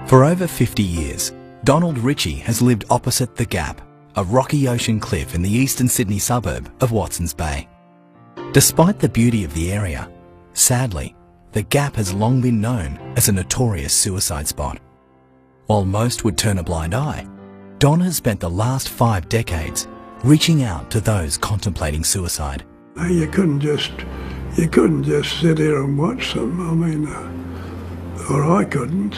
For over 50 years, Donald Ritchie has lived opposite The Gap, a rocky ocean cliff in the eastern Sydney suburb of Watsons Bay. Despite the beauty of the area, sadly, The Gap has long been known as a notorious suicide spot. While most would turn a blind eye, Don has spent the last 5 decades reaching out to those contemplating suicide. You couldn't just sit here and watch them. I mean, or I couldn't.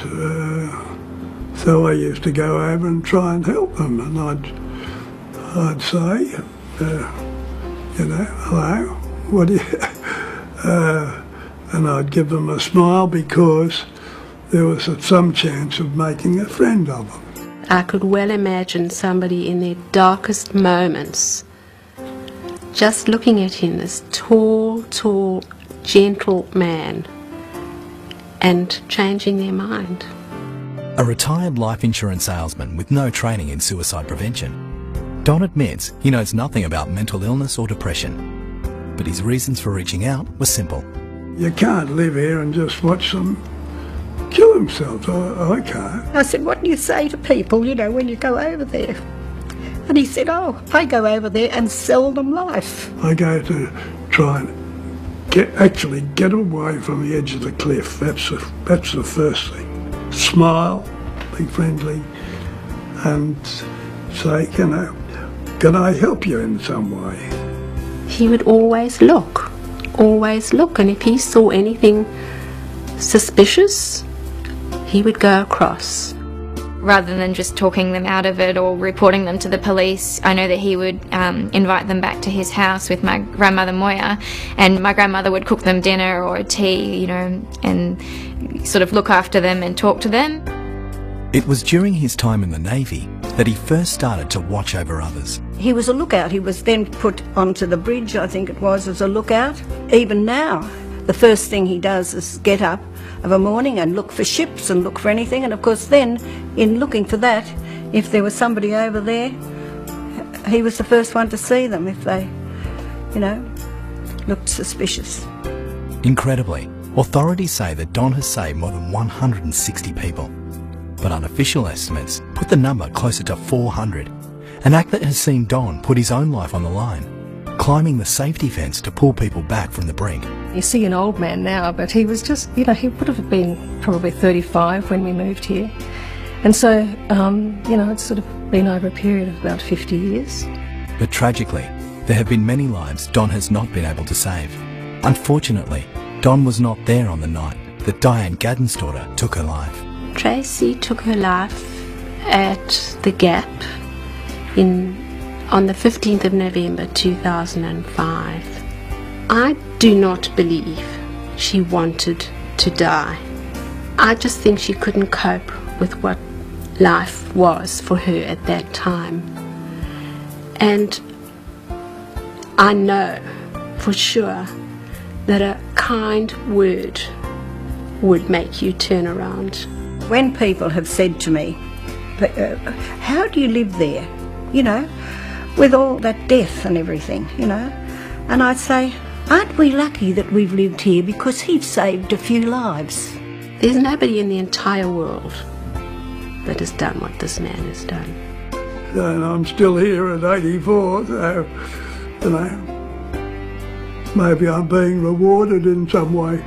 So I used to go over and try and help them, and I'd say, hello, what do you? And I'd give them a smile because there was some chance of making a friend of them. I could well imagine somebody in their darkest moments just looking at him, this tall, gentle man, and changing their mind. A retired life insurance salesman with no training in suicide prevention, Don admits he knows nothing about mental illness or depression, but his reasons for reaching out were simple. You can't live here and just watch them kill themselves. I can't. I said, what do you say to people, when you go over there? And he said, oh, I go over there and sell them life. I go to try and actually get away from the edge of the cliff. That's the first thing. Smile, be friendly, and say, can I help you in some way? He would always look, and if he saw anything suspicious, he would go across. Rather than just talking them out of it or reporting them to the police, I know that he would invite them back to his house with my grandmother Moya, and my grandmother would cook them dinner or tea, and sort of look after them and talk to them. It was during his time in the Navy that he first started to watch over others. He was a lookout. He was then put onto the bridge, I think it was, as a lookout. Even now, the first thing he does is get up of a morning and look for ships and look for anything, and of course then, in looking for that, if there was somebody over there, he was the first one to see them if they, looked suspicious. Incredibly, authorities say that Don has saved more than 160 people, but unofficial estimates put the number closer to 400, an act that has seen Don put his own life on the line, climbing the safety fence to pull people back from the brink. You see an old man now, but he was just, he would have been probably 35 when we moved here. And so, it's sort of been over a period of about 50 years. But tragically, there have been many lives Don has not been able to save. Unfortunately, Don was not there on the night that Diane Gadden's daughter took her life. Tracy took her life at The Gap on the 15th of November 2005. I do not believe she wanted to die. I just think she couldn't cope with what life was for her at that time. And I know for sure that a kind word would make you turn around. When people have said to me, how do you live there, with all that death and everything, and I'd say, aren't we lucky that we've lived here because he's saved a few lives? There's nobody in the entire world that has done what this man has done. And I'm still here at 84, so, maybe I'm being rewarded in some way.